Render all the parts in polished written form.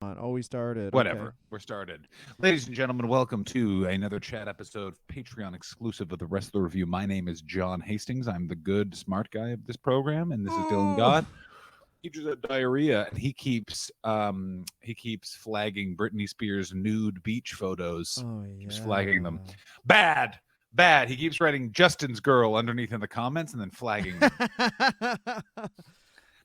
Oh, we started. Whatever. Okay. We're started. Ladies and gentlemen, welcome to another chat episode, Patreon exclusive of the Wrestler Review. My name is John Hastings. I'm the good, smart guy of this program, and this is Dylan Oh, Gott. He just had diarrhea, and he keeps flagging Britney Spears' nude beach photos. oh Keeps flagging them. yeah. Bad, bad. He keeps writing Justin's girl underneath in the comments and then flagging them.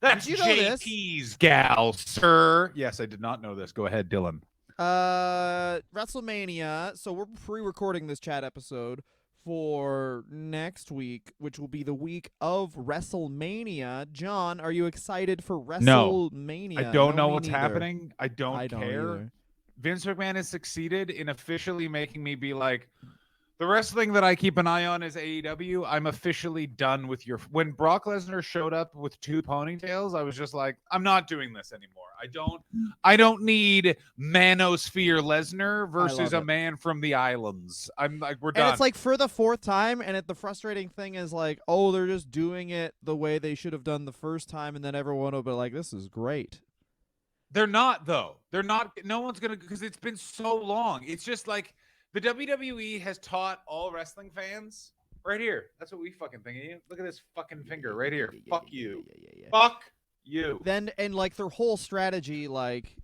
That's Did you know this? JP's gal, sir. Yes, I did not know this. Go ahead, Dylan. WrestleMania. So we're pre-recording this chat episode for next week, which will be the week of WrestleMania. John, are you excited for No. WrestleMania? I don't No, know me what's neither. happening. I don't I don't care. either. Vince McMahon has succeeded in officially making me be like, the wrestling that I keep an eye on is AEW. I'm officially done with your. When Brock Lesnar showed up with two ponytails, I was just like, I'm not doing this anymore. I don't need Manosphere Lesnar versus love a it. man from the islands. I'm like, we're And done. it's like for the fourth time, and the frustrating thing is like, oh, they're just doing it the way they should have done the first time, and then everyone will be like, this is great. They're not though. They're not. No one's gonna because it's been so long. It's just like the WWE has taught all wrestling fans right here. That's what we fucking think of you. Look at this fucking finger right here. Fuck you. Fuck you. Then and like their whole strategy, like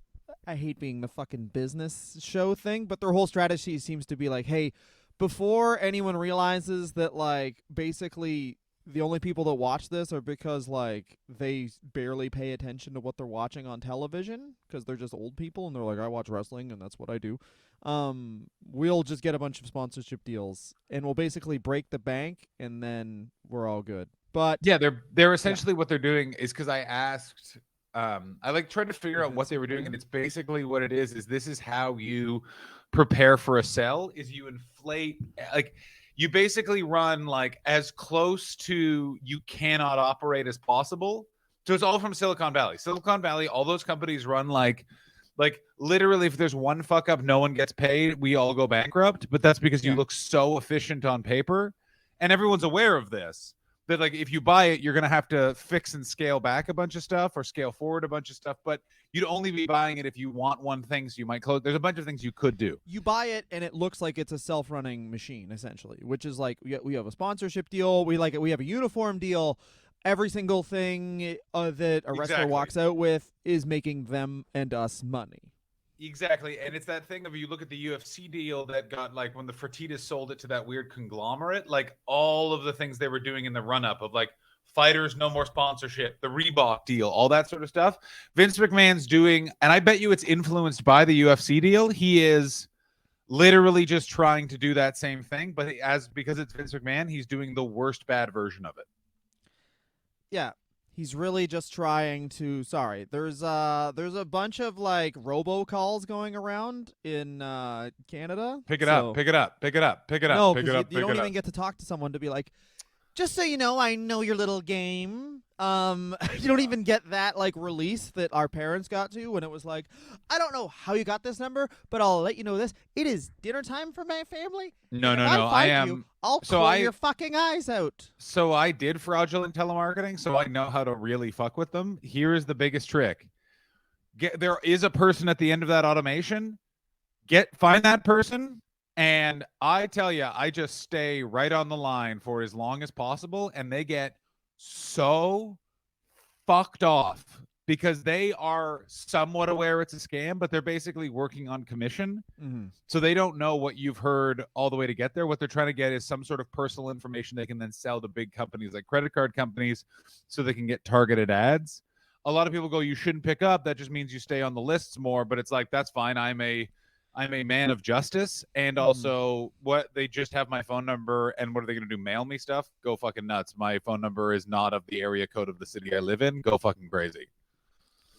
I hate being the fucking business show thing, but their whole strategy seems to be like, hey, before anyone realizes that like basically the only people that watch this are because like they barely pay attention to what they're watching on television because they're just old people and they're like, I watch wrestling and that's what I do. We'll just get a bunch of sponsorship deals and we'll basically break the bank and then we're all good. But Yeah, they're essentially what they're doing is because I asked. I like tried to figure out what they were doing, and it's basically what it is. Is this is how you prepare for a sell? Is you inflate like you basically run like as close to you cannot operate as possible. So it's all from Silicon Valley. Silicon Valley, all those companies run like literally if there's one fuck up, no one gets paid, we all go bankrupt. But that's because you yeah. look so efficient on paper, and everyone's aware of this. That like if you buy it, you're gonna have to fix and scale back a bunch of stuff or scale forward a bunch of stuff. But you'd only be buying it if you want one thing, so you might close. There's a bunch of things you could do. You buy it and it looks like it's a self-running machine essentially, which is like we have a sponsorship deal, we have a uniform deal. Every single thing that a wrestler Exactly. walks out with is making them and us money. Exactly. And it's that thing of you look at the UFC deal that got like when the Fertitas sold it to that weird conglomerate, like all of the things they were doing in the run up of like fighters, no more sponsorship, the Reebok deal, all that sort of stuff. Vince McMahon's doing, and I bet you it's influenced by the UFC deal. He is literally just trying to do that same thing, but because it's Vince McMahon, he's doing the worst bad version of it. Yeah. He's really just trying to. Sorry, there's a bunch of like robocalls going around in Canada. Pick it up, pick it up, pick it up, pick it up, No, pick because it up, you pick don't it even up. get to talk to someone to be like, just so you know, I know your little game. You don't even get that like release that our parents got to when it was like, I don't know how you got this number, but I'll let you know this. It is dinner time for my family. No, and no, if no. I I find you, am. I'll So claw your fucking eyes out. So I did fraudulent telemarketing, so I know how to really fuck with them. Here is the biggest trick. There is a person at the end of that automation. Find that person, and I tell you, I just stay right on the line for as long as possible, and they get so fucked off because they are somewhat aware it's a scam, but they're basically working on commission. Mm-hmm. So they don't know what you've heard all the way to get there. What they're trying to get is some sort of personal information they can then sell to big companies like credit card companies so they can get targeted ads. A lot of people go, you shouldn't pick up. That just means you stay on the lists more. But it's like, that's fine. I'm a man of justice. And also, what they just have my phone number. And what are they going to do? Mail me stuff? Go fucking nuts. My phone number is not of the area code of the city I live in. Go fucking crazy.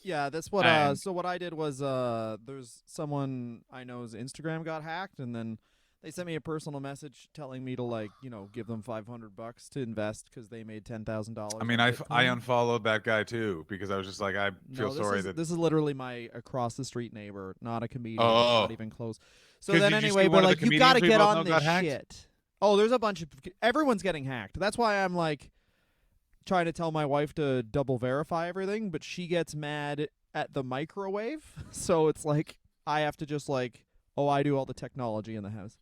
Yeah, that's what. And So what I did was, there's someone I know's Instagram got hacked, and then they sent me a personal message telling me to like, give them $500 to invest because they made $10,000. I mean, I unfollowed that guy too because I was just like, I feel No, sorry that this is literally my across the street neighbor, not a comedian, Oh. not even close. So 'Cause then did you anyway, see one but of the like you got to comedians we get both on know this got hacked? shit. Oh, there's a bunch of everyone's getting hacked. That's why I'm like trying to tell my wife to double verify everything, but she gets mad at the microwave. So it's like I have to just like, oh, I do all the technology in the house.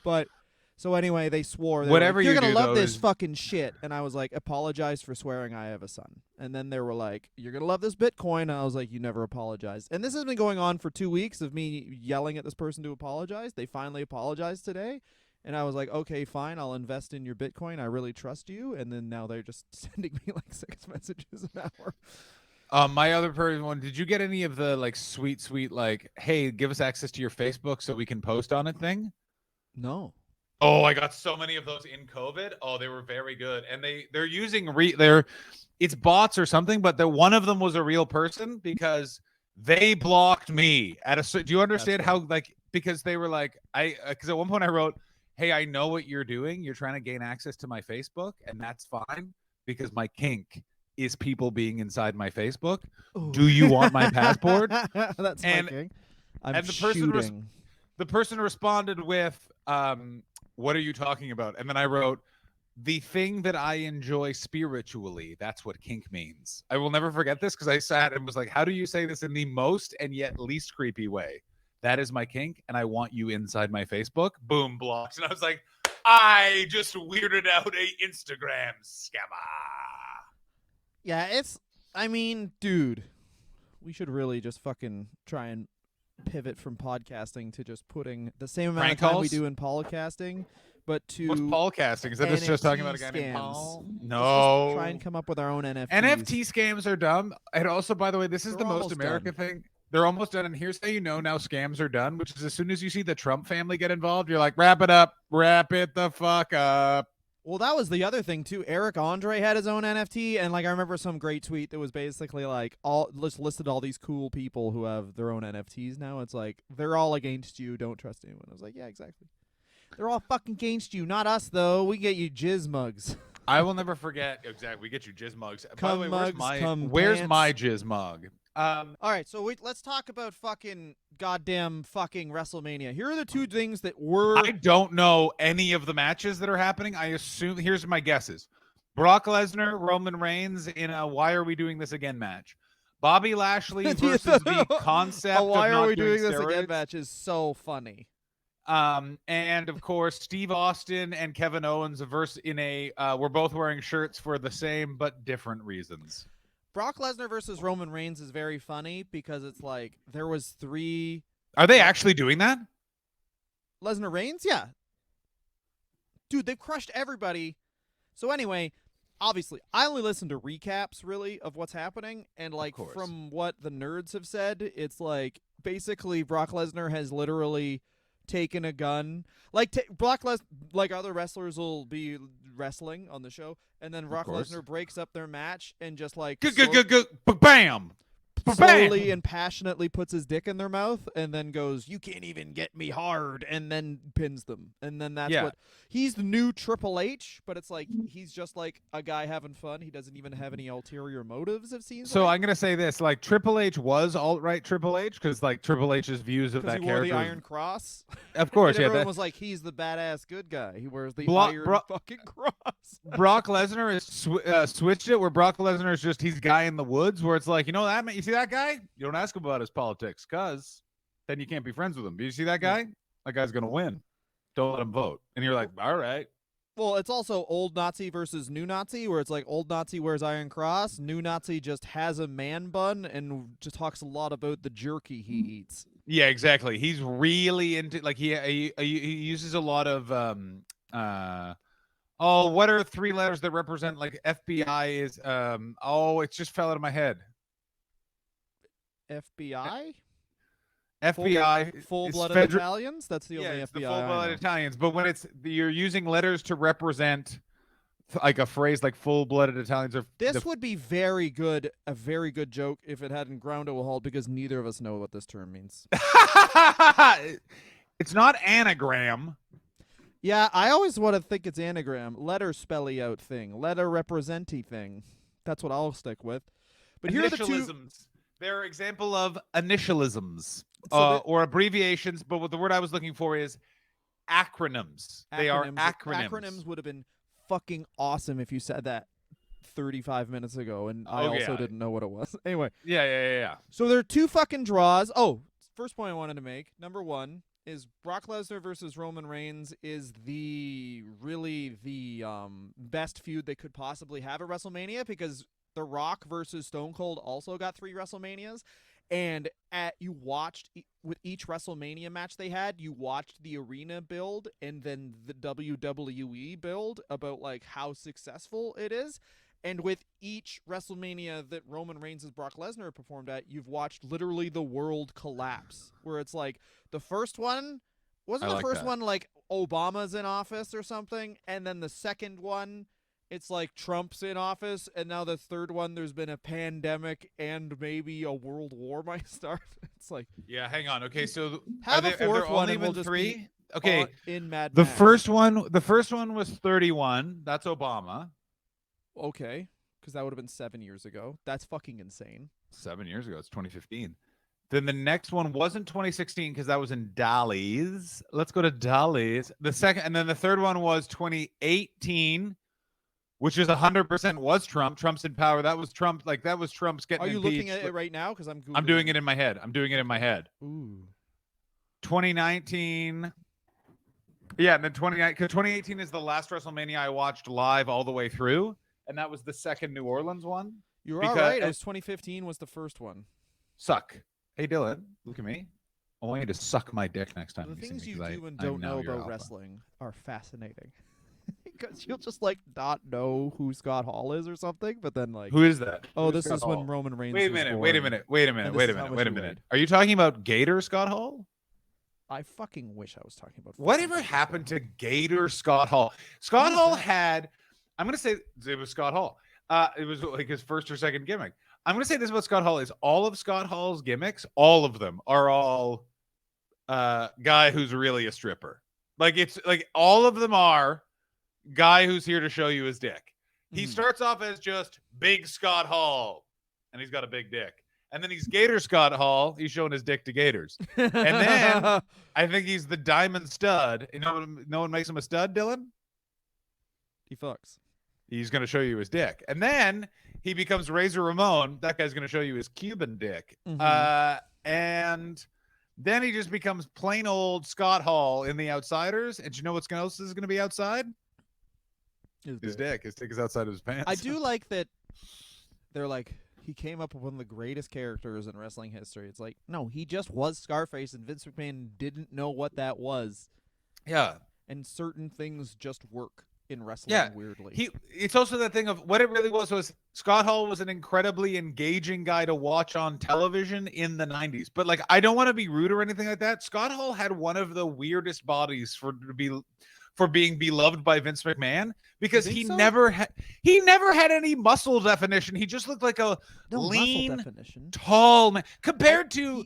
But so anyway, they swore. They were Whatever like, you're you gonna do, love though, this is- fucking shit. And I was like, apologize for swearing I have a son. And then they were like, you're gonna love this Bitcoin. And I was like, you never apologized. And this has been going on for 2 weeks of me yelling at this person to apologize. They finally apologized today. And I was like, okay, fine, I'll invest in your Bitcoin. I really trust you. And then now they're just sending me like 6 messages an hour. My other person one, did you get any of the like sweet, like, hey, give us access to your Facebook so we can post on it thing? No. Oh, I got so many of those in COVID. Oh, they were very good. And they're using it's bots or something, but one of them was a real person because they blocked me do you understand That's how like because they were like because at one point I wrote, hey, I know what you're doing. You're trying to gain access to my Facebook, and that's fine because my kink is people being inside my Facebook. Ooh. Do you want my passport? That's And- my king. I'm and the person shooting. The person responded with, what are you talking about? And then I wrote, the thing that I enjoy spiritually. That's what kink means. I will never forget this because I sat and was like, how do you say this in the most and yet least creepy way? That is my kink, and I want you inside my Facebook. Boom, blocked. And I was like, I just weirded out a Instagram scammer. Yeah, I mean, dude, we should really just fucking try and pivot from podcasting to just putting the same amount Prank of time we calls? do in podcasting, but to What's Paul casting? Is that just talking about a guy NFT named scams. Paul? Let's No. just try and come up with our own NFTs. NFT scams are dumb. And also, by the way, this is They're the most almost America done. thing. They're almost done. And here's how you know now scams are done, which is as soon as you see the Trump family get involved, you're like, wrap it up. Wrap it the fuck up. Well, that was the other thing too. Eric Andre had his own NFT, and like I remember some great tweet that was basically like listed all these cool people who have their own NFTs now. It's like they're all against you. Don't trust anyone. I was like, yeah, exactly. They're all fucking against you, not us though. We get you jizz mugs. I will never forget. Exactly. We get you jizz mugs. By the Cum way, mugs, cum where's pants. my jizz mug? All right, so let's talk about fucking goddamn fucking WrestleMania. Here are the two things that were. I don't know any of the matches that are happening. I assume here's my guesses: Brock Lesnar, Roman Reigns in a "Why Are We Doing This Again" match. Bobby Lashley versus the concept. Why of are not we doing this steroids. again? Match is so funny. And of course, Steve Austin and Kevin Owens versus in a we're both wearing shirts for the same but different reasons. Brock Lesnar versus Roman Reigns is very funny because it's like there was 3 Are they actually doing that? Lesnar Reigns, yeah. Dude, they've crushed everybody. So anyway, obviously, I only listen to recaps really of what's happening, and like course. from what the nerds have said, it's like basically Brock Lesnar has literally taken a gun. Like Brock Lesnar, like other wrestlers will be wrestling on the show, and then Brock course. Lesnar breaks up their match and just like Bam. slowly and passionately puts his dick in their mouth and then goes, you can't even get me hard, and then pins them. And then that's Yeah. what he's the new Triple H, but it's like he's just like a guy having fun. He doesn't even have any ulterior motives, it seems So like. I'm gonna say this: like Triple H was alt-right Triple H because like Triple H's views of Because that he wore character, the Iron Cross. of course, And yeah. everyone That, was like, he's the badass good guy. He wears the Blo- Iron Bro- fucking Cross. Brock Lesnar has switched it where Brock Lesnar is just he's guy in the woods where it's like, you know that man, you see that guy? You don't ask him about his politics because then you can't be friends with him. Do you see that guy? That guy's gonna win. Don't let him vote. And you're like, all right. Well, it's also old Nazi versus new Nazi, where it's like old Nazi wears Iron Cross, new Nazi just has a man bun and just talks a lot about the jerky he eats. Yeah, exactly. He's really into like he uses a lot of what are 3 letters that represent like FBI is it just fell out of my head. FBI? FBI Full-blooded federal- Italians? That's the Yeah, only it's FBI the I full-blooded know. Italians. But when you're using letters to represent like a phrase like full-blooded Italians or This would be a very good joke if it hadn't ground to a halt because neither of us know what this term means. It's not anagram. Yeah, I always want to think it's anagram. Letter spelly out thing. Letter representy thing. That's what I'll stick with. But here are the two. Initialisms. They're example of initialisms So or abbreviations, but what the word I was looking for is acronyms. They are acronyms. Acronyms would have been fucking awesome if you said that 35 minutes ago, and I Oh, also yeah. didn't know what it was. Anyway, Yeah. so there are two fucking draws. Oh, first point I wanted to make. Number one is Brock Lesnar versus Roman Reigns is the best feud they could possibly have at WrestleMania, because The Rock versus Stone Cold also got 3 WrestleManias. And with each WrestleMania match they had, you watched the arena build and then the WWE build about like how successful it is. And with each WrestleMania that Roman Reigns' Brock Lesnar performed at, you've watched literally the world collapse. Where it's like the first one wasn't I the like first that. one like Obama's in office or something, and then the second one it's like Trump's in office, and now the third one there's been a pandemic and maybe a world war might start. It's like Yeah, hang on. Okay, so have a have there fourth one only and we'll been just 3? be Okay, in Mad the Max. first one was 31. That's Obama. Okay, because that would have been 7 years ago. That's fucking insane. 7 years ago. It's 2015. Then the next one wasn't 2016 because that was in Dolly's. Let's go to Dolly's. The second, and then the third one was 2018, which is 100% was Trump. Trump's in power. That was Trump. Like that was Trump's getting Are you impeached. looking at it right now? Because I'm Googling. I'm doing it in my head. 2019. Yeah, and then 2018 is the last WrestleMania I watched live all the way through, and that was the second New Orleans one. You're all right. It was 2015 was the first one. Suck. Hey Dylan, look at me. I want you to suck my dick next time. The see things me, you 'cause do and I don't know know you're about alpha. wrestling are fascinating. Because you'll just like not know who Scott Hall is or something, but then like, Who is that? oh, Who's this Scott is when Hall? Roman Reigns. Wait a was minute. born. Wait a minute. Wait a minute. And Wait this a is how minute. much Wait a he minute. weighed. Are you talking about Gator Scott Hall? I fucking wish I was talking about. Whatever happened to Gator Scott Hall? Scott Hall had. I'm gonna say it was Scott Hall. It was like his first or second gimmick. I'm gonna say this about Scott Hall is all of Scott Hall's gimmicks, all of them are all guy who's really a stripper. Like it's like all of them are guy who's here to show you his dick. He starts off as just big Scott Hall, and he's got a big dick. And then he's Gator Scott Hall. He's showing his dick to Gators. And then I think he's the Diamond Stud. You know, no one makes him a stud, Dylan. he fucks. He's going to show you his dick. And then he becomes Razor Ramon. That guy's going to show you his Cuban dick. And then he just becomes plain old Scott Hall in The Outsiders. And you know what else is going to be outside? His dick. His dick is outside of his pants. I do like that. They're like, he came up with one of the greatest characters in wrestling history. It's like, no, he just was Scarface, and Vince McMahon didn't know what that was. Yeah. And certain things just work in wrestling weirdly. It's also that thing of what it really was Scott Hall was an incredibly engaging guy to watch on television in the 90s. But like, I don't want to be rude or anything like that. Scott Hall had one of the weirdest bodies for being beloved by Vince McMahon, because he never had any muscle definition. He just looked like a lean, tall man compared to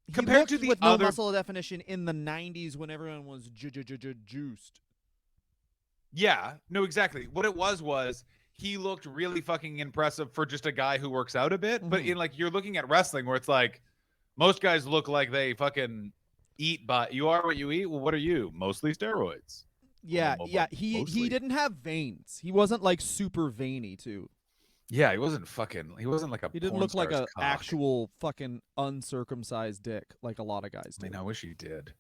the with other no muscle definition in the 90s when everyone was juiced. Yeah, no, exactly. What it was he looked really fucking impressive for just a guy who works out a bit. But in like, you're looking at wrestling where it's like most guys look like they fucking eat, but you are what you eat. Well, what are you? Mostly steroids. Yeah. He didn't have veins. He wasn't like super veiny too. Yeah, he wasn't like a. He didn't look like a actual fucking uncircumcised dick like a lot of guys do. I mean, I wish he did.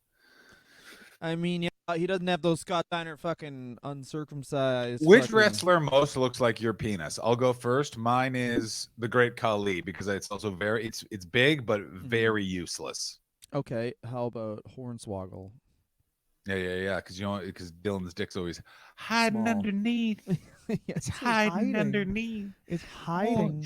I mean, yeah, he doesn't have those Scott Steiner fucking uncircumcised. Which wrestler most looks like your penis? I'll go first. Mine is the Great Khali, because it's also it's big but very useless. Okay, how about Hornswoggle? Yeah. Because Dylan's dick's always hiding Small. underneath. It's hiding underneath. It's hiding.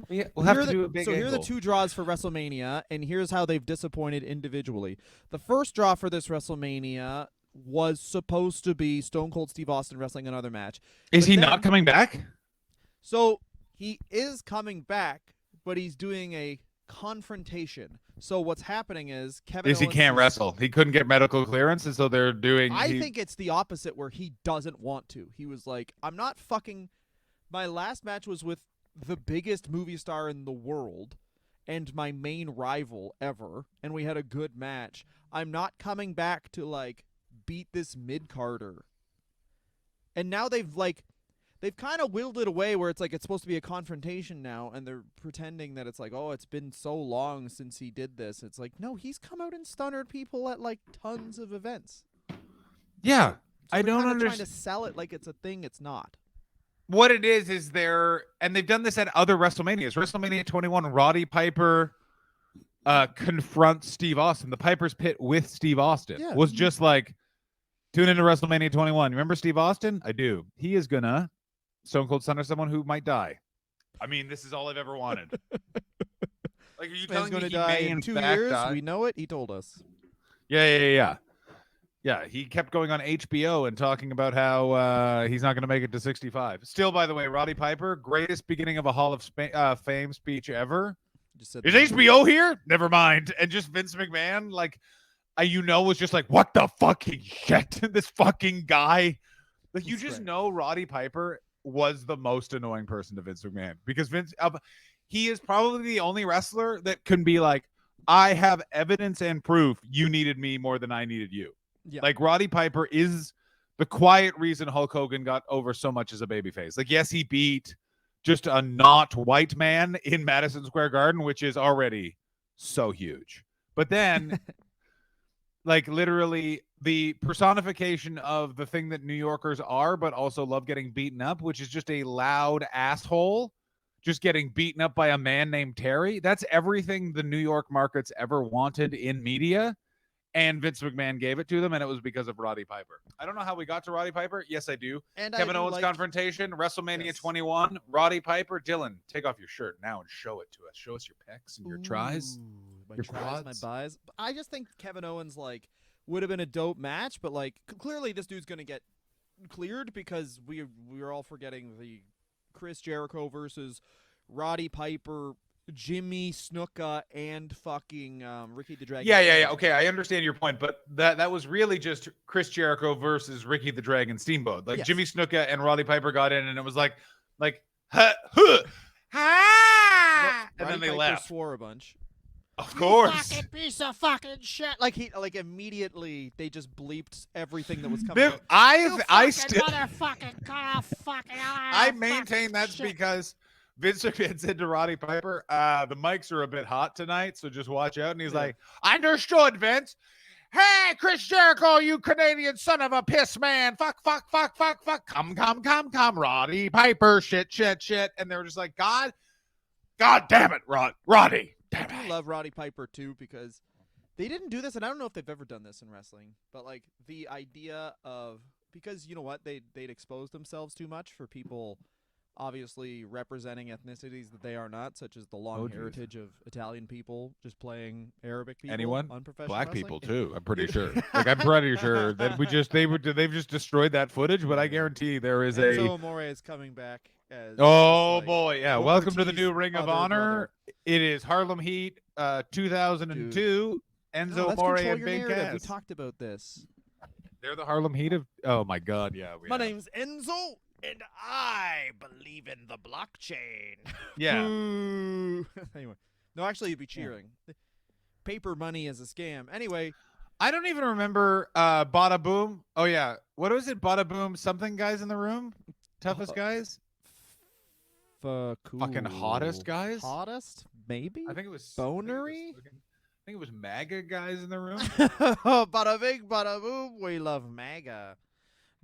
Yeah, we'll have to do a big So here are the angle. 2 draws for WrestleMania, and here's how they've disappointed individually. The first draw for this WrestleMania was supposed to be Stone Cold Steve Austin wrestling another match. Is But he then- not coming back? So he is coming back, but he's doing a confrontation. So what's happening is Kevin He Owens can't wrestle. He couldn't get medical clearance, and so they're doing. I think it's the opposite, where he doesn't want to. He was like, I'm not fucking. My last match was with the biggest movie star in the world and my main rival ever, and we had a good match. I'm not coming back to like beat this mid-carder. And now they've they've kind of willed it away where it's like it's supposed to be a confrontation now, and they're pretending that it's like, oh, it's been so long since he did this. It's like, no, he's come out and stunnered people at like tons of events. Yeah, So I they're don't kinda trying understand. to sell it like it's a thing. It's not. What it is and they've done this at other WrestleManias. WrestleMania 21, Roddy Piper confronts Steve Austin. The Piper's Pit with Steve Austin Yeah. was just like, tune into WrestleMania 21. Remember Steve Austin? I do. He is gonna Stone Cold Stunner someone who might die. I mean, this is all I've ever wanted. Like, are you This man's telling me going to he die may in in 2 fact years. die? We know it. He told us. Yeah. Yeah, he kept going on HBO and talking about how he's not going to make it to 65. Still, by the way, Roddy Piper, greatest beginning of a Hall of Fame speech ever. Just said Is the number. HBO here? Never mind. And just Vince McMahon, like, was just like, what the fucking shit? This fucking guy. Like, you That's just great. know Roddy Piper was the most annoying person to Vince McMahon because he is probably the only wrestler that can be like, I have evidence and proof you needed me more than I needed you. Yeah. Like, Roddy Piper is the quiet reason Hulk Hogan got over so much as a babyface. Like, yes, he beat just a not white man in Madison Square Garden, which is already so huge. But then, like, literally the personification of the thing that New Yorkers are, but also love getting beaten up, which is just a loud asshole, just getting beaten up by a man named Terry. That's everything the New York markets ever wanted in media. And Vince McMahon gave it to them, and it was because of Roddy Piper. I don't know how we got to Roddy Piper. Yes, I do. And Kevin I do Owens like, confrontation, WrestleMania Yes. 21, Roddy Piper. Dylan, take off your shirt now and show it to us. Show us your pecs and your tries. Ooh, my your tries, quads. my buys. I just think Kevin Owens like would have been a dope match, but like clearly this dude's gonna get cleared because we're all forgetting the Chris Jericho versus Roddy Piper, Jimmy Snuka, and fucking Ricky the Dragon. Yeah. Okay, I understand your point, but that was really just Chris Jericho versus Ricky the Dragon Steamboat. Like, Yes. Jimmy Snuka and Roddy Piper got in, and it was like, huh, ha, and Roddy then they Piper left. swore a bunch. Of course. Fucking piece of fucking shit. Like immediately they just bleeped everything that was coming. Biff, out. I still motherfucking fucking. I maintain that's because Vince McMahon said to Roddy Piper, the mics are a bit hot tonight, so just watch out. And he's Yeah. like, understood, Vince. Hey, Chris Jericho, you Canadian son of a piss man. Fuck. Come, Roddy Piper. Shit. And they were just like, God damn it, Roddy. I Damn do it. love Roddy Piper too because they didn't do this, and I don't know if they've ever done this in wrestling, but like the idea of, because you know what, they'd exposed themselves too much for people obviously representing ethnicities that they are not, such as the long Oh, geez. heritage of Italian people just playing Arabic people. Anyone? On professional Black wrestling. people too, I'm pretty sure. Like, I'm pretty sure that they've just destroyed that footage, but I guarantee there is Enzo a Amore is coming back as oh just, like, boy, yeah. Booker Welcome to the T's new Ring of other Honor. brother. It is Harlem Heat 2002. Enzo No, let's Amore control and your Big narrative. We Cass. talked about this. They're the Harlem Heat of oh my god, yeah. My name's Enzo, and I believe in the blockchain. Yeah. Boo. Anyway, no, actually, you'd be cheering. Paper money is a scam. Anyway, I don't even remember Bada Boom. Oh yeah. What was it? Bada Boom something guys in the room? Toughest guys? Fucking hottest guys? Hottest, maybe. I think it was Bonery? I think it was MAGA guys in the room. Bada bing, bada boom. We love MAGA.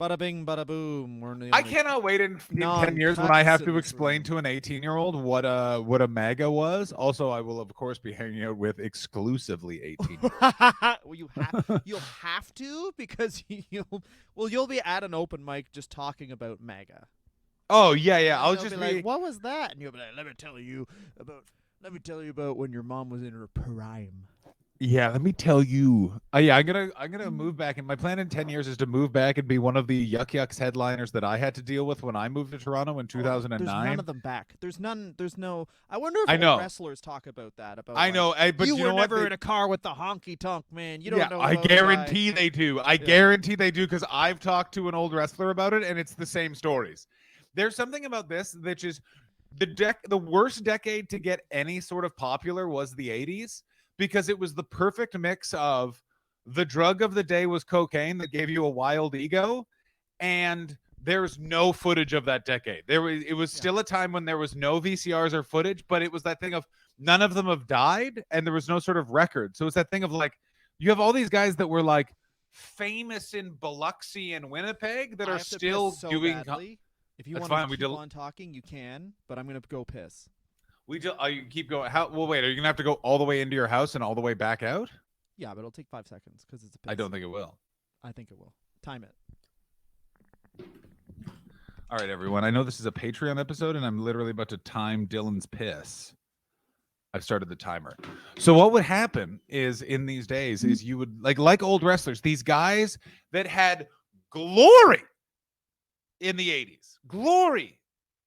Bada bing, bada boom. We're the I only- cannot wait in 10 years when I Non-cuts have in to this explain room. to an 18-year-old what a MAGA was. Also, I will of course be hanging out with exclusively 18. Well, you'll have to, because you'll be at an open mic just talking about MAGA. Oh yeah. I'll They'll just be like, "What was that?" And you'll be like, "Let me tell you about when your mom was in her prime." yeah. Let me tell you. Yeah, I'm gonna move back, and my plan in 10 years is to move back and be one of the Yuck Yucks headliners that I had to deal with when I moved to Toronto in 2009. There's none of them back. There's none. There's no. I wonder if I know. old wrestlers talk about that. About I like, know, but you you were know what? never They- in a car with the honky tonk man. You don't yeah, know. I about the guarantee guy. they do. I guarantee they do because I've talked to an old wrestler about it, and it's the same stories. There's something about this that is the worst decade to get any sort of popular was the 80s because it was the perfect mix of the drug of the day was cocaine that gave you a wild ego, and there's no footage of that decade. It was still a time when there was no VCRs or footage, but it was that thing of none of them have died and there was no sort of record. So it's that thing of like, you have all these guys that were like famous in Biloxi and Winnipeg that I are have to still piss so doing. badly. If you That's want fine, to we keep do- on talking, you can, but I'm gonna go piss. You keep going. How? Well, wait. Are you gonna have to go all the way into your house and all the way back out? Yeah, but it'll take 5 seconds because it's a piss. I don't think it will. I think it will. Time it. All right, everyone. I know this is a Patreon episode, and I'm literally about to time Dylan's piss. I've started the timer. So what would happen is in these days is you would like old wrestlers, these guys that had glory in the 80s, glory.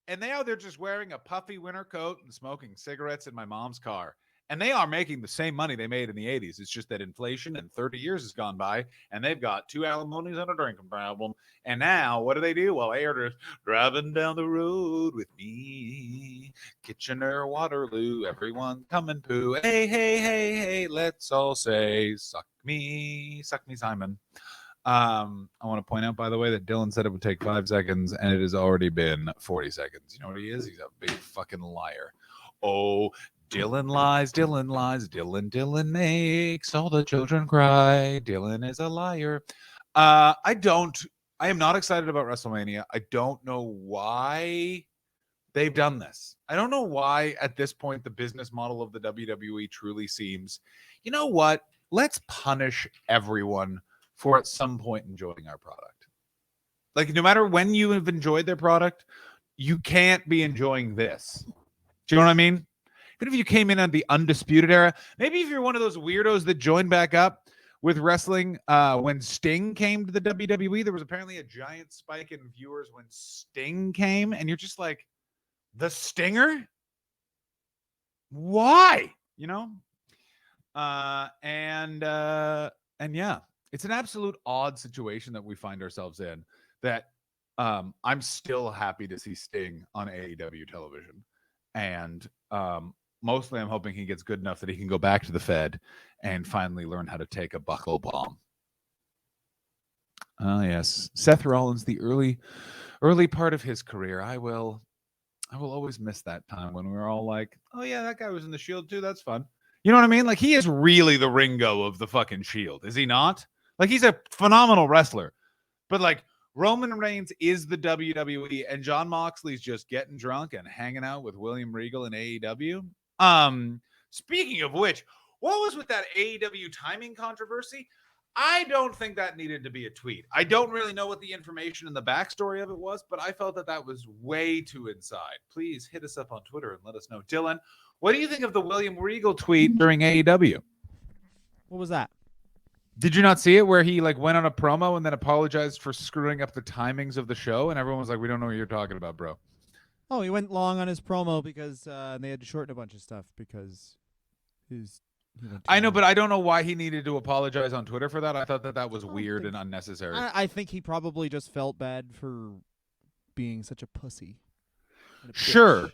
And now they're just wearing a puffy winter coat and smoking cigarettes in my mom's car. And they are making the same money they made in the 80s. It's just that inflation and 30 years has gone by, and they've got 2 alimonies and a drinking problem. And now, what do? Well, they are just driving down the road with me. Kitchener, Waterloo, everyone come and poo. Hey, hey, hey, hey, let's all say, suck me, Simon. I want to point out, by the way, that Dylan said it would take 5 seconds, and it has already been 40 seconds. You know what he is? He's a big fucking liar. Oh, Dylan lies, Dylan makes all the children cry. Dylan is a liar. I am not excited about WrestleMania. I don't know why they've done this. I don't know why at this point the business model of the WWE truly seems, you know what? Let's punish everyone for at some point enjoying our product. Like, no matter when you have enjoyed their product, you can't be enjoying this. Do you know what I mean? Even if you came in on the Undisputed Era, maybe if you're one of those weirdos that joined back up with wrestling when Sting came to the WWE, there was apparently a giant spike in viewers when Sting came, and you're just like, the Stinger? Why? You know? And yeah, it's an absolute odd situation that we find ourselves in, that I'm still happy to see Sting on AEW television. And mostly I'm hoping he gets good enough that he can go back to the Fed and finally learn how to take a buckle bomb. Yes, Seth Rollins, the early part of his career. I will always miss that time when we were all like, oh yeah, that guy was in the Shield too. That's fun. You know what I mean? Like, he is really the Ringo of the fucking Shield, is he not? Like, he's a phenomenal wrestler, but like, Roman Reigns is the WWE, and Jon Moxley's just getting drunk and hanging out with William Regal in AEW. Speaking of which, what was with that AEW timing controversy? I don't think that needed to be a tweet. I don't really know what the information and the backstory of it was, but I felt that was way too inside. Please hit us up on Twitter and let us know. Dylan, what do you think of the William Regal tweet during AEW? What was that? Did you not see it where he like went on a promo and then apologized for screwing up the timings of the show? And everyone was like, we don't know what you're talking about, bro. Oh, he went long on his promo because they had to shorten a bunch of stuff because I know, but I don't know why he needed to apologize on Twitter for that. I thought that was weird and unnecessary. I think he probably just felt bad for being such a pussy. Sure.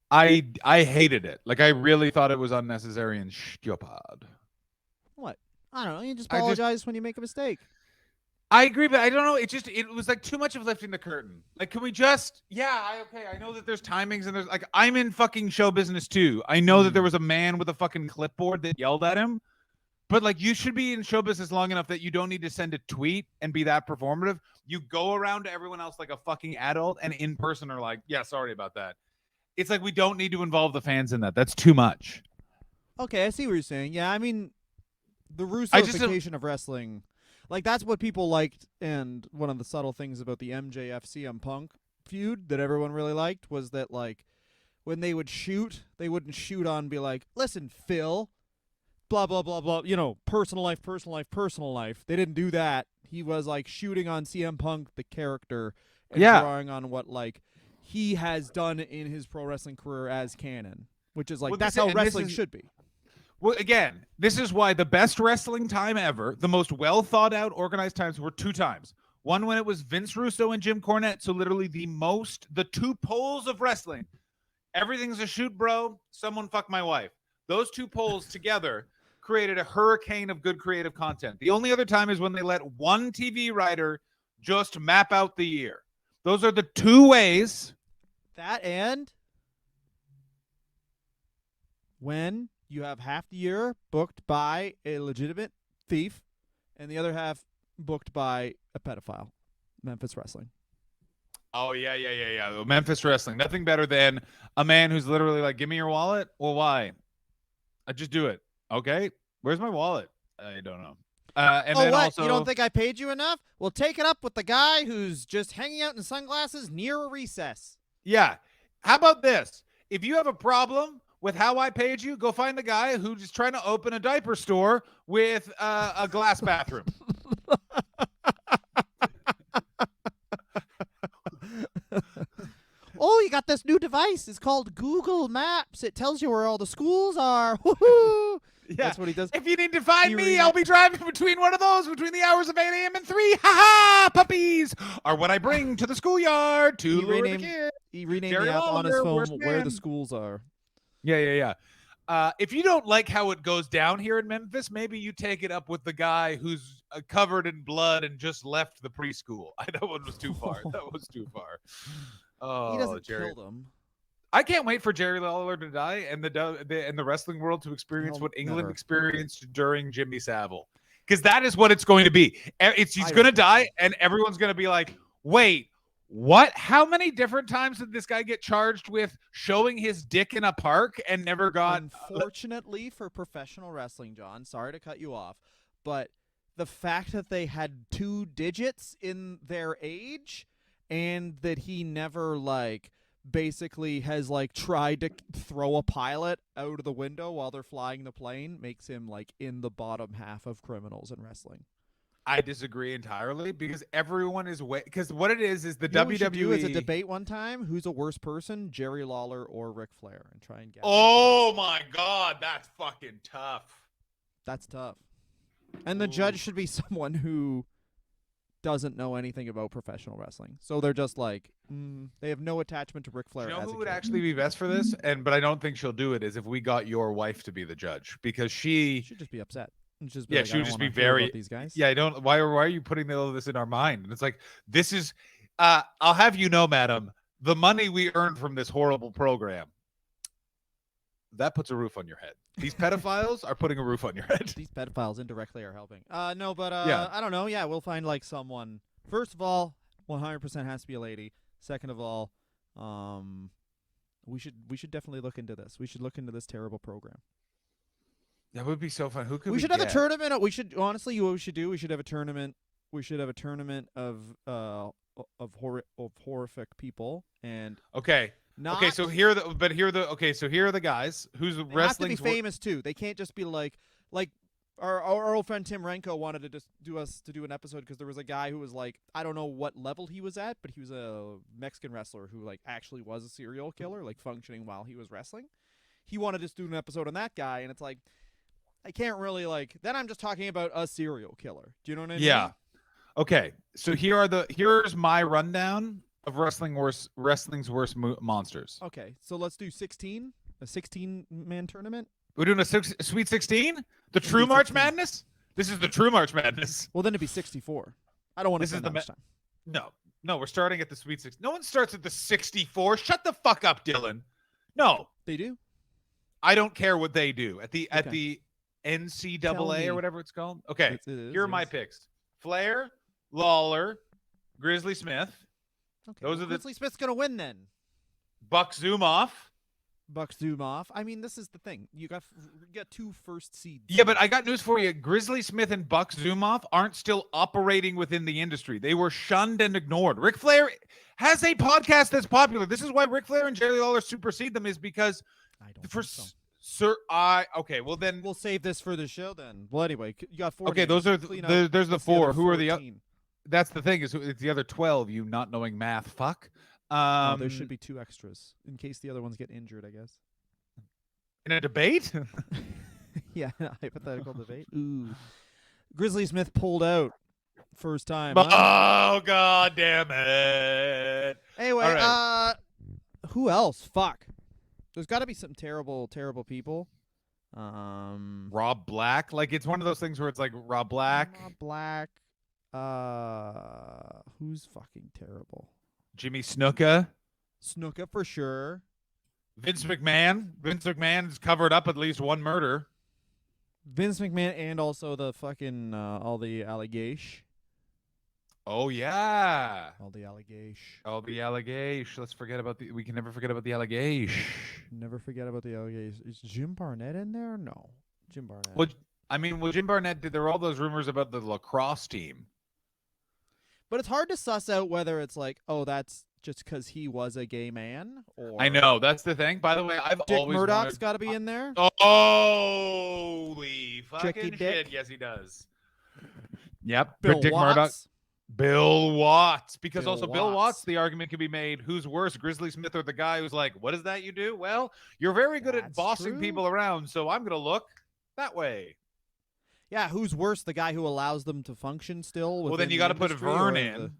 I hated it. Like, I really thought it was unnecessary and stupid. What? I don't know. You just apologize when you make a mistake. I agree, but I don't know. It was like too much of lifting the curtain. Like, can we just, okay. I know that there's timings and there's like, I'm in fucking show business too. I know that there was a man with a fucking clipboard that yelled at him, but like, you should be in show business long enough that you don't need to send a tweet and be that performative. You go around to everyone else like a fucking adult and in person are like, yeah, sorry about that. It's like, we don't need to involve the fans in that. That's too much. Okay, I see what you're saying. Yeah, I mean, the Russification of wrestling, like, that's what people liked, and one of the subtle things about the MJF CM Punk feud that everyone really liked was that, like, when they would shoot, they wouldn't shoot on and be like, listen, Phil, blah, blah, blah, blah, you know, personal life, personal life, personal life. They didn't do that. He was, like, shooting on CM Punk, the character, and drawing on what, like, he has done in his pro wrestling career as canon, which is, like, that's how wrestling should be. Well, again, this is why the best wrestling time ever, the most well thought out, organized times were 2 times. One when it was Vince Russo and Jim Cornette, so literally the 2 poles of wrestling. Everything's a shoot, bro. Someone fuck my wife. Those 2 poles together created a hurricane of good creative content. The only other time is when they let one TV writer just map out the year. Those are the two ways. That and when you have half the year booked by a legitimate thief and the other half booked by a pedophile. Memphis Wrestling. Oh yeah. Memphis Wrestling. Nothing better than a man who's literally like, "Give me your wallet." Well, why? I just do it. Okay. Where's my wallet? I don't know. And oh, then what? also, You don't think I paid you enough? Well, take it up with the guy who's just hanging out in sunglasses near a recess. yeah. How about this? If you have a problem with how I paid you, go find the guy who's just trying to open a diaper store with a glass bathroom. Oh, you got this new device. It's called Google Maps. It tells you where all the schools are. Woohoo! Yeah. That's what he does. If you need to find He me, I'll be driving between one of those between the hours of 8 a.m. and 3. Ha ha! Puppies are what I bring to the schoolyard to He lure the renamed- kids. He renamed Jerry the app on his Lawler, phone worst where man. the schools are. Yeah. If you don't like how it goes down here in Memphis, maybe you take it up with the guy who's covered in blood and just left the preschool. That one was too far. That was too far. Oh, He doesn't Jerry. kill them. I can't wait for Jerry Lawler to die and the wrestling world to experience He'll what England never. experienced during Jimmy Savile, because that is what it's going to be. He's I going to reckon. die, and everyone's going to be like, "Wait, what? How many different times did this guy get charged with showing his dick in a park and never got?" Unfortunately for professional wrestling, John, sorry to cut you off, but the fact that they had 2 digits in their age and that he never basically has tried to throw a pilot out of the window while they're flying the plane makes him in the bottom half of criminals in wrestling. I disagree entirely, because everyone is because what it is the You know what we should do WWE is a debate one time. Who's a worse person, Jerry Lawler or Ric Flair, and try and guess. Oh my God, that's fucking tough. That's tough. And the Ooh. judge should be someone who doesn't know anything about professional wrestling. So they're just they have no attachment to Ric Flair. You know as who a would kid. actually be best for this? But I don't think she'll do it, is if we got your wife to be the judge, because She should just be upset. And just be Yeah, like, she I would don't just wanna be hear very- about these guys. yeah, I don't. Why are you putting all of this in our mind? And it's like, this is. I'll have you know, madam, the money we earned from this horrible program, that puts a roof on your head. These pedophiles are putting a roof on your head. These pedophiles indirectly are helping. No, but Yeah. I don't know. Yeah, we'll find someone. First of all, 100% has to be a lady. Second of all, we should definitely look into this. We should look into this terrible program. That would be so fun. Who could We should have a get? tournament. We should honestly, what we should do? We should have a tournament. We should have a tournament of horrific people and Okay. not. Okay. So here are the guys whose they have to be wrestling. famous too. They can't just be like our old friend Tim Renko wanted to just do an episode because there was a guy who was I don't know what level he was at, but he was a Mexican wrestler who actually was a serial killer, functioning while he was wrestling. He wanted to just do an episode on that guy, and it's I can't really then I'm just talking about a serial killer. Do you know what I mean? Yeah. Okay. So here's my rundown of wrestling's worst monsters. Okay, so let's do 16, a 16-man tournament. We're doing a Sweet 16? The Sweet True March 16. Madness? This is the True March Madness. Well, then it'd be 64. I don't want to This is spend the that much time. No, we're starting at the Sweet 16. No one starts at the 64. Shut the fuck up, Dylan. No, They do? I don't care what they do at the Okay. NCAA Tell me. or whatever it's called. Okay, It is, here are my yes. picks: Flair, Lawler, Grizzly Smith, Okay, Those well, are the- Grizzly Smith's going to win then. Buck Zumoff. Bucks zoom off. I mean, this is the thing. You got 2 first seeds. Yeah, but I got news for you. Grizzly Smith and Buck Zumoff aren't still operating within the industry. They were shunned and ignored. Ric Flair has a podcast that's popular. This is why Ric Flair and Jerry Lawler supersede them, is because I don't for think sir, so. okay, well then, We'll save this for the show then. Well, anyway, you got 4 okay, names. those are Clean there's up. the What's 4. other Who are the 14? That's the thing, is it's the other 12. You not knowing math, fuck. Oh, there should be 2 extras in case the other ones get injured, I guess. in a debate. Yeah, hypothetical debate. Ooh. Grizzly Smith pulled out first time. But, huh? oh god damn it! Anyway, all right. who else? Fuck. There's got to be some terrible, terrible people. Rob Black, like it's one of those things where it's like Rob Black. Rob Black. Who's fucking terrible? Jimmy Snuka. Snuka for sure. Vince McMahon. Vince McMahon's covered up at least one murder. Vince McMahon and also the fucking all the allegation. Oh yeah. All the allegation. Oh, the allegation. Let's forget about the. We can never forget about the allegation. Never forget about the allegation. Is Jim Barnett in there? No. Jim Barnett. Well, I mean, well, Jim Barnett did. There were all those rumors about the lacrosse team. But it's hard to suss out whether it's like, oh, that's just because he was a gay man, or I know that's the thing. By the way, I've Dick always Murdoch's wanted... got to be in there. Holy fucking Tricky shit! Dick. Yes, he does. Yep, Bill Dick Watts. Murdoch. Bill Watts, because Bill also Bill Watts. Watts, the argument can be made: who's worse, Grizzly Smith or the guy who's like, "What is that you do?" Well, you're very good at That's bossing true. people around, so I'm gonna look that way. Yeah, who's worse, the guy who allows them to function still? Well, then within you the got to put industry, Vern or in.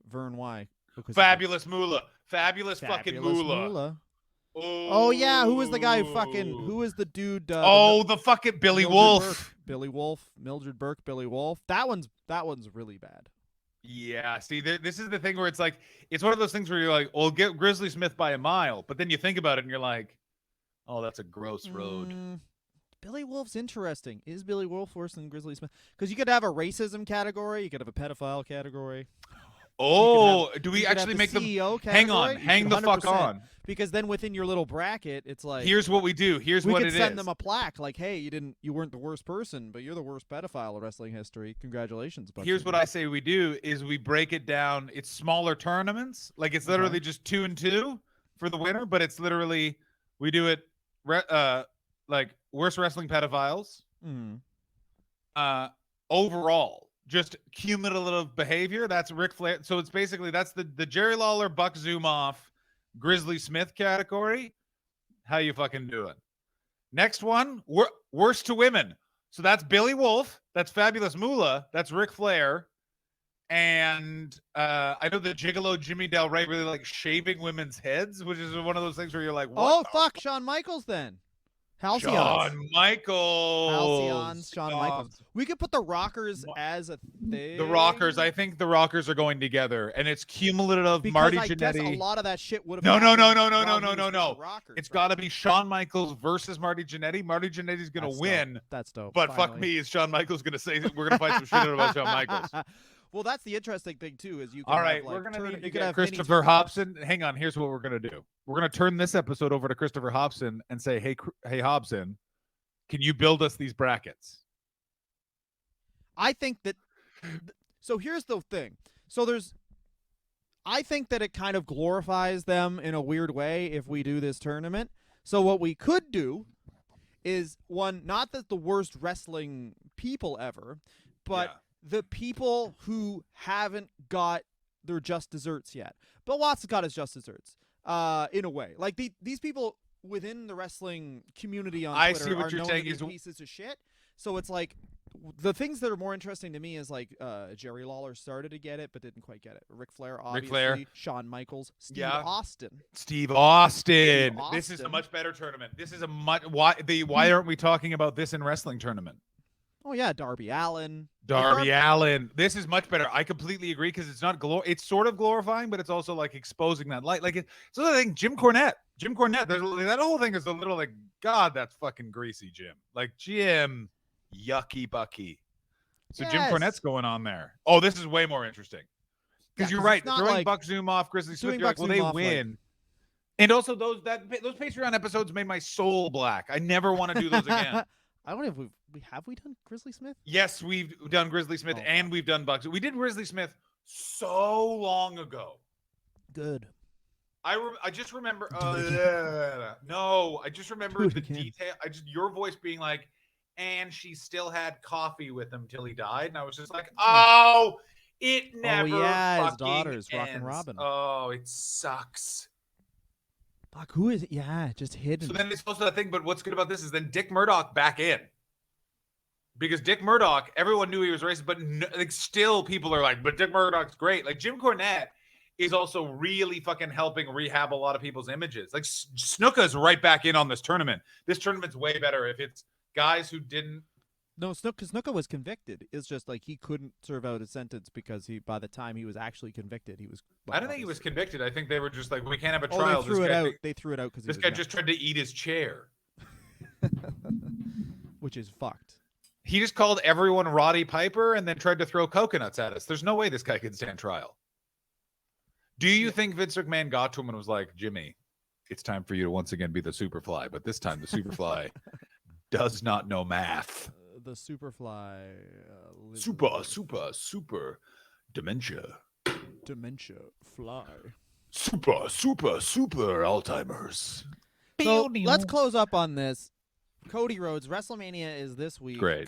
Vern, why? Because Fabulous Moolah, fabulous fucking Fabulous Moolah. Moolah. Oh yeah, who was the guy who fucking? Who was the dude? The fucking Billy Mildred Wolf. Burke. Billy Wolf, Mildred Burke, Billy Wolf. That one's really bad. Yeah, see, this is the thing where it's like, it's one of those things where you're like, well, get Grizzly Smith by a mile, but then you think about it and you're like, oh, that's a gross road. Billy Wolf's interesting. Is Billy Wolf worse than Grizzly Smith? Because you could have a racism category, you could have a pedophile category. Oh, do You we could have actually the make them? CEO Hang on, category. You hang could the fuck 100%. on. Because then within your little bracket, it's like Here's what we do. Here's we what could it is. send them a plaque like, "Hey, you weren't the worst person, but you're the worst pedophile in wrestling history. Congratulations." Here's what I say we do is we break it down. It's smaller tournaments. Like it's literally just 2 and 2 for the winner, but it's literally we do it like worst wrestling pedophiles. Overall, just cumulative behavior. That's Ric Flair. So it's basically that's the Jerry Lawler, Buck Zumhofe, Grizzly Smith category. How you fucking doing? Next one, worst to women. So that's Billy Wolf. That's Fabulous Moolah. That's Ric Flair. And I know the Gigolo Jimmy Del Rey really like shaving women's heads, which is one of those things where you're like, what? Oh fuck, Shawn Michaels then. Halcyons. Shawn Michaels. Halcyons, Shawn Michaels. We could put the Rockers as a thing. The Rockers. I think the Rockers are going together, and it's cumulative. Because Marty I guess Jannetty. a lot of that shit would have. No. The Rockers, It's got to be Shawn Michaels versus Marty Jannetty. Marty Jannetty's going to win. That's dope. But finally. fuck me, is Shawn Michaels going to say that we're going to fight some shit about Shawn Michaels? Well, that's the interesting thing too. Is you can All right, have, like, we're going to need to you could get have mini Christopher Hobson. Hang on, here's what we're going to do. We're going to turn this episode over to Christopher Hobson and say, hey, Hobson, can you build us these brackets? I think that. So here's the thing. I think that it kind of glorifies them in a weird way if we do this tournament. So what we could do is not that the worst wrestling people ever, but the people who haven't got their just desserts yet. Bill Watts has got his just desserts, in a way. Like these people within the wrestling community on Twitter see what are you're known saying to be pieces of shit. So it's like the things that are more interesting to me is like Jerry Lawler started to get it but didn't quite get it. Ric Flair, obviously. Shawn Michaels, Steve Austin. Steve Austin. This is a much better tournament. This is a much why aren't we talking about this in wrestling tournament? Oh yeah, Darby Allin. Darby Allin. This is much better. I completely agree because it's not it's sort of glorifying, but it's also like exposing that light. Like it's another thing. Jim Cornette. That whole thing is a little like, God, that's fucking greasy, Jim. Like Jim, yucky bucky. So Jim Cornette's going on there. Oh, this is way more interesting because you're right. Throwing like, Buck Zumhofe, Grizzly Smith. You're like, well, they win. Like, and also those Patreon episodes made my soul black. I never want to do those again. I don't know if have we done Grizzly Smith? Yes, we've done Grizzly Smith and we've done Bucks. We did Grizzly Smith so long ago. Good. I just remember. No, I just remember the detail. Your voice being like, and she still had coffee with him till he died, and I was just like, oh, it never. Oh yeah, his daughters, Rockin' Robin. Oh, it sucks. Fuck, who is it? Yeah, just hidden. So then it's also that thing, but what's good about this is then Dick Murdoch back in. Because Dick Murdoch, everyone knew he was racist, but like still people are like, but Dick Murdoch's great. Like Jim Cornette is also really fucking helping rehab a lot of people's images. Like Snuka's right back in on this tournament. This tournament's way better if it's guys who didn't No, Snuka was convicted. It's just like he couldn't serve out a sentence because by the time he was actually convicted, he was. I don't think he was convicted. I think they were just like, we can't have a Oh, trial. they threw it out. They threw it out because this guy just tried to eat his chair. Which is fucked. He just called everyone Roddy Piper and then tried to throw coconuts at us. There's no way this guy can stand trial. Do you think Vince McMahon got to him and was like, Jimmy, it's time for you to once again be the Superfly, but this time the Superfly does not know math. The Superfly. Super dementia. Dementia fly. Super Alzheimer's. So let's close up on this. Cody Rhodes, WrestleMania is this week. Great.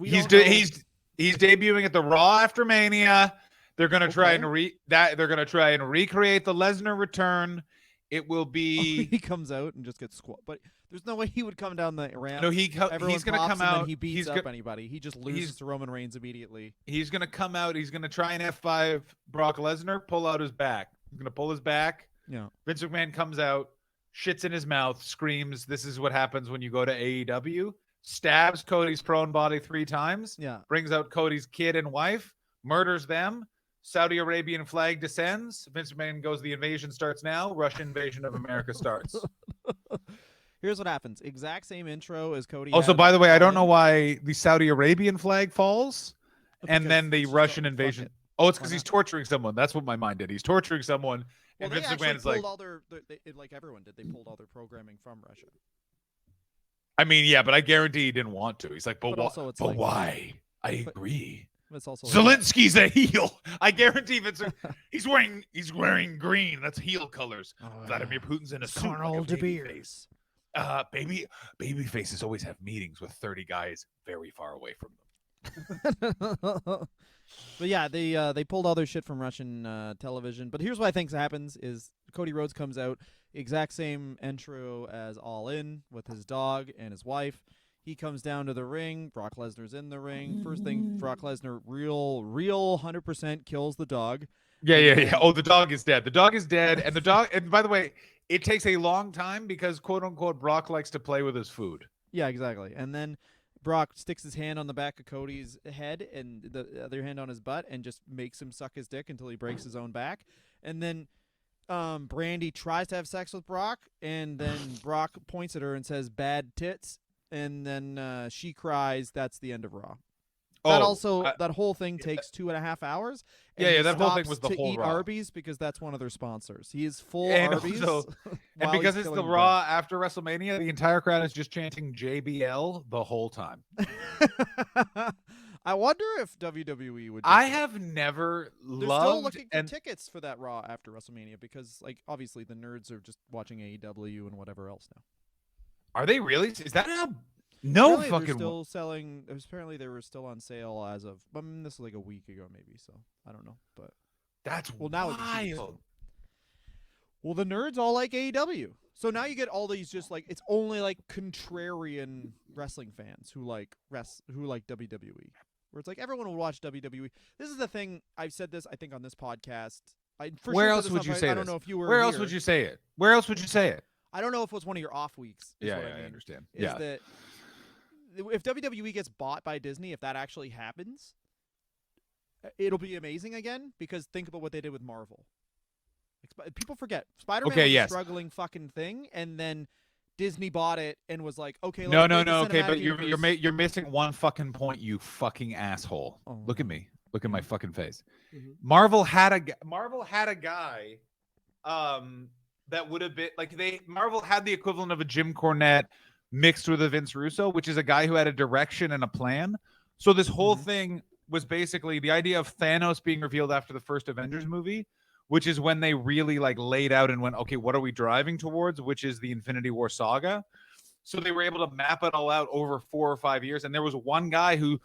He's debuting at the Raw after Mania. They're gonna try and they're gonna try and recreate the Lesnar return. It will be he comes out and just gets squat, but there's no way he would come down the ramp. No, he's gonna come out. He beats up anybody. He just loses to Roman Reigns immediately. He's gonna come out. He's gonna try and F5 Brock Lesnar, pull out his back. He's gonna pull his back. Yeah. Vince McMahon comes out, shits in his mouth, screams, "This is what happens when you go to AEW." Stabs Cody's prone body 3 times. Yeah. Brings out Cody's kid and wife, murders them. Saudi Arabian flag descends. Vince McMahon goes, "The invasion starts now. Russian invasion of America starts." Here's what happens. Exact same intro as Cody. Also, by the way, I don't know why the Saudi Arabian flag falls and then the Russian invasion. Oh, it's because he's torturing someone. That's what my mind did. He's torturing someone. Well, and they Vince actually McMahon is pulled like, all their like everyone did. They pulled all their programming from Russia. I mean, yeah, but I guarantee he didn't want to. He's like, but also it's but like, why? I agree. It's also Zelensky's a heel. I guarantee Vince. He's wearing green. That's heel colors. Vladimir Putin's in a suit. Carnal like De Beers. Baby faces always have meetings with 30 guys very far away from them. But yeah, they pulled all their shit from Russian television. But here's what I think happens is Cody Rhodes comes out, exact same intro as All In with his dog and his wife. He comes down to the ring. Brock Lesnar's in the ring. First thing, Brock Lesnar real 100% kills the dog. Yeah. Oh, the dog is dead. The dog is dead. And and by the way, it takes a long time because quote unquote Brock likes to play with his food. Yeah, exactly. And then Brock sticks his hand on the back of Cody's head and the other hand on his butt and just makes him suck his dick until he breaks his own back. And then Brandy tries to have sex with Brock, and then Brock points at her and says, "Bad tits." And then she cries. That's the end of Raw. That whole thing takes 2.5 hours. Yeah, that whole thing was the whole eat Raw. Arby's because that's one of their sponsors. He is full and Arby's. And because it's the Raw after WrestleMania, the entire crowd is just chanting JBL the whole time. I wonder if WWE would. I have never They're loved still looking for tickets for that Raw after WrestleMania because, like, obviously the nerds are just watching AEW and whatever else now. Are they really? Is that how? No apparently fucking. They're still selling. Apparently, they were still on sale as of. This is like a week ago, maybe. So I don't know, but that's now wild. Well, the nerds all like AEW, so now you get all these just like it's only like contrarian wrestling fans who like WWE, where it's like everyone will watch WWE. This is the thing. I've said this I think on this podcast. Where else would you say this? I don't know if you were. Where else would you say it? Where else would you say it? I don't know if it was one of your off weeks. Yeah, I understand. Is that if WWE gets bought by Disney, if that actually happens, it'll be amazing again because think about what they did with Marvel. People forget Spider-Man was a struggling fucking thing, and then Disney bought it and was like, okay, no. Okay, but you're missing one fucking point, you fucking asshole. Oh. Look at me. Look at my fucking face. Mm-hmm. Marvel had a guy that would have been like Marvel had the equivalent of a Jim Cornette mixed with a Vince Russo, which is a guy who had a direction and a plan. So this whole thing was basically the idea of Thanos being revealed after the first Avengers movie, which is when they really like laid out and went, okay, what are we driving towards? Which is the Infinity War saga. So they were able to map it all out over 4 or 5 years. And there was one guy who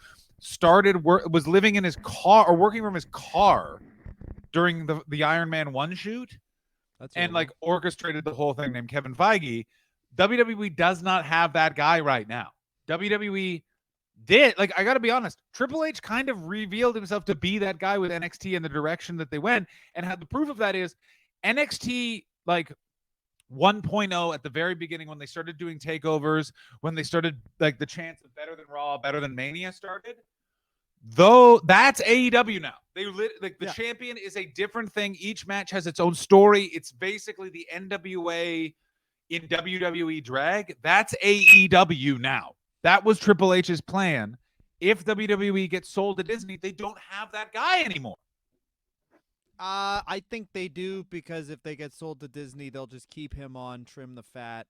was living in his car or working from his car during the Iron Man 1 shoot. And like orchestrated the whole thing named Kevin Feige. WWE does not have that guy right now. WWE did. Like, I got to be honest. Triple H kind of revealed himself to be that guy with NXT and the direction that they went. And how the proof of that is NXT, like, 1.0 at the very beginning when they started doing takeovers, when they started like the chance of better than Raw, better than Mania started. Though that's AEW now. Like the champion is a different thing. Each match has its own story. It's basically the NWA in WWE drag. That's AEW now. That was Triple H's plan. If WWE gets sold to Disney, they don't have that guy anymore. I think they do, because if they get sold to Disney, they'll just keep him on, trim the fat,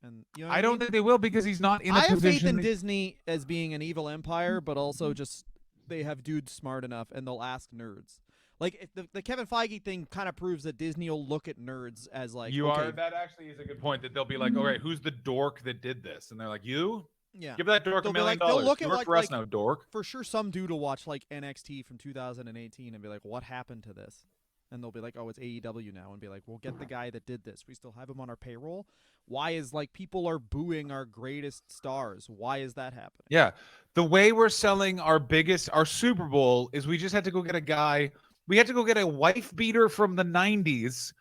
and you know. I don't think they will, because he's not in a I have position. faith in Disney as being an evil empire, but also just they have dudes smart enough, and they'll ask nerds. Like if the Kevin Feige thing kind of proves that Disney will look at nerds as like That actually is a good point. That they'll be like, all right, who's the dork that did this? And they're like, you. Yeah. Give that dork They'll $1 be million. like- they'll look you at work like- for us like- now, dork. For sure, some dude will watch like NXT from 2018 and be like, "What happened to this?" And they'll be like, "Oh, it's AEW now," and be like, "We'll get the guy that did this. We still have him on our payroll. Why is like people are booing our greatest stars? Why is that happening?" Yeah. The way we're selling our Super Bowl is we just had to go get a guy. We had to go get a wife beater from the 90s,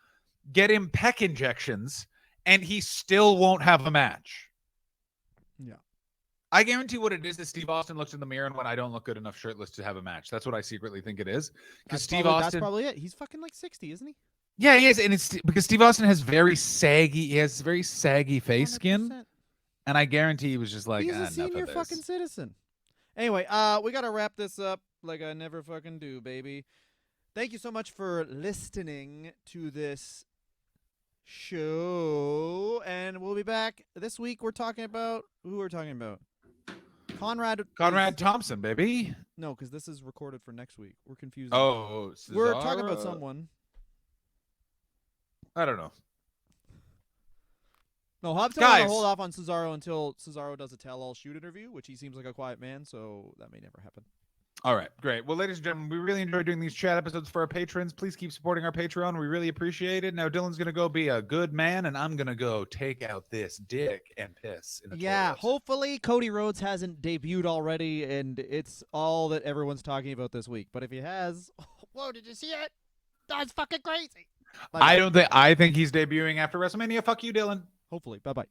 get him peck injections, and he still won't have a match. Yeah. I guarantee what it is Steve Austin looks in the mirror and when I don't look good enough shirtless to have a match. That's what I secretly think it is. Because Steve Austin. That's probably it. He's fucking like 60, isn't he? Yeah, he is. And it's because Steve Austin has very saggy face skin. 100%. And I guarantee he was just like, He's a enough senior of this. fucking citizen. Anyway, we gotta wrap this up like I never fucking do, baby. Thank you so much for listening to this show, and we'll be back this week. We're talking about who we're talking about. Conrad Thompson, baby. No, because this is recorded for next week. We're confused. Oh, we're talking about Cesaro? someone. I don't know. No, Hobbs going to Guys. hold off on Cesaro until Cesaro does a tell-all shoot interview, which he seems like a quiet man, so that may never happen. All right, great. Well, ladies and gentlemen, we really enjoy doing these chat episodes for our patrons. Please keep supporting our Patreon. We really appreciate it. Now, Dylan's going to go be a good man, and I'm going to go take out this dick and piss in the toilet. Hopefully Cody Rhodes hasn't debuted already, and it's all that everyone's talking about this week. But if he has, whoa, did you see it? That's fucking crazy. Bye-bye. I think he's debuting after WrestleMania. Fuck you, Dylan. Hopefully. Bye-bye.